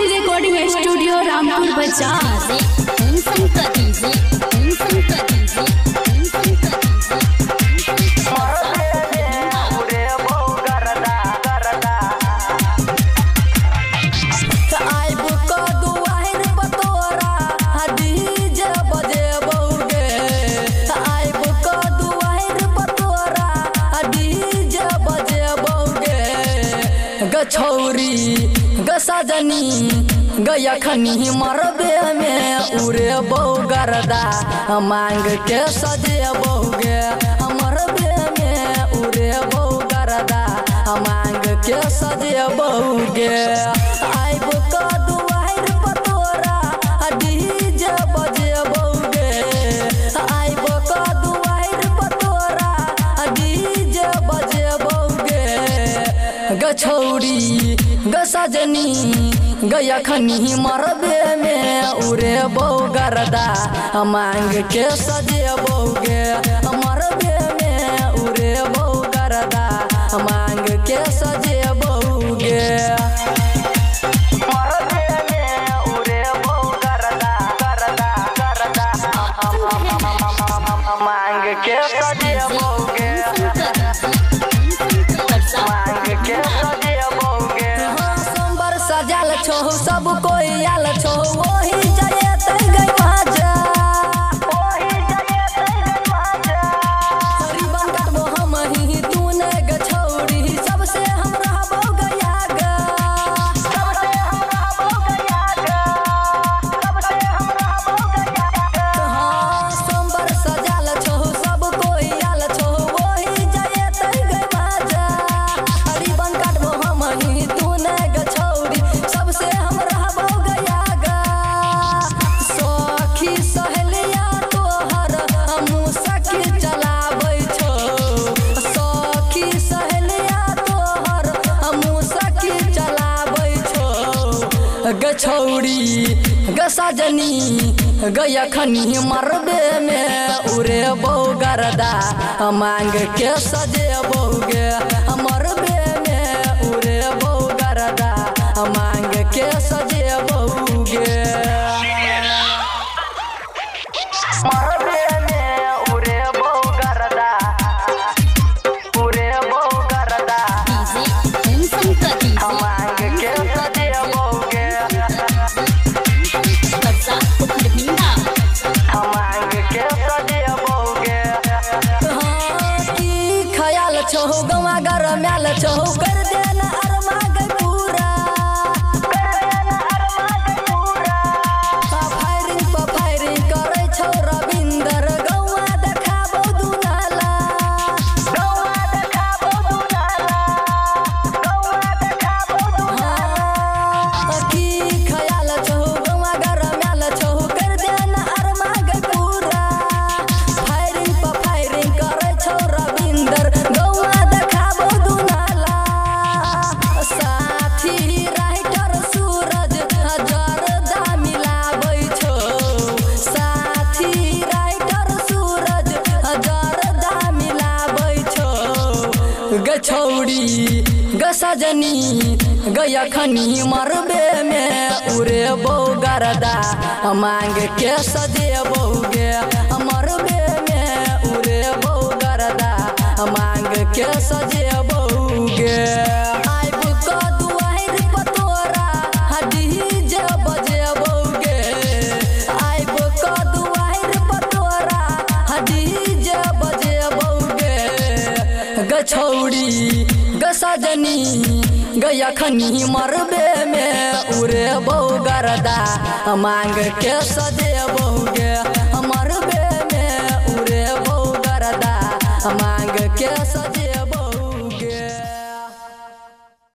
Recording studio Rampur बाजार। गछौरी गसजनी गयखनी मरबे में उरे बौगरदा मांग के सजे बहुगे मरबे में उरे बौगरदा मांग के सजे बहुगे आइब क दुआर पतोरा डीजे बजे बहुगे आइब क दुआर पतोरा डीजे बजे बहुगे गछौरी गसजनी गयखनी मरबे में उरे बौगरदा मांग के सजे बहुगे मरबे में उरे बौगरदा मांग के सजे बहुगे मरबे में उरे बौगरदा करदा करदा मांग के सजे बहुगे मांग के सजे बहुगे सजल छो सब कोई आल छो वही जाए तई गई माजा वही जाए तई गई माजा रिबन काटबो हम ही तूने गछौरी सबसे हम रहबो गया गा सबसे हम रहबो गया गा सबसे हम रहबो गया गा हां सोमवार सजल छो सब कोई आल छो वही जाए तई गई माजा रिबन काटबो हम ही तूने गछौरी सबसे हम रहबो गया गा सखी सहेलिया तोहर हमू सखी चलाबै छो सखी सहेलिया तोहर हमू सखी चलाबै छो गछौरी गसजनी गयखनी मरबे में उरे बौगरदा मांग के सजे बहुगे मरबे में उरे बौगरदा मांग के सजे बहुगे मरबे में उरे बौगरदा उरे बौगरदा मांग के सजे बहुगे मांग के सजे बहुगे हाँ की ख्याल छो गवा घर मैल छो कर देना अरमा गई पूरा कर देना अरमा गई पूरा फायरिंग करे छो रविंदर गवा देखाबो दुनाला गवा देखाबो दुनाला गवा देखाबो दुनाला की ख्याल छो गवा घर मैल छो कर देना अरमा गई पूरा फायरिंग करे छो रविंदर गवा देखाबो दुनाला साथी राइटर सूरज जरदा मिलाबै छो साथी राइटर सूरज जरदा मिलाबै छो गछौरी गसजनी गयखनी मरबे में उरे बौगरदा मांग के सजे बहुगे मरबे में उरे बौगरदा मांग के सजे बहुगे आइब क दुआर पतोरा डीजे बजे बहुगे आइब क दुआर पतोरा डीजे बजे बहुगे गछौरी गसजनी गयखनी मरबे में उरे बौगरदा मांग के सजे बहुगे मरबे में उरे बौगरदा मांग के सजे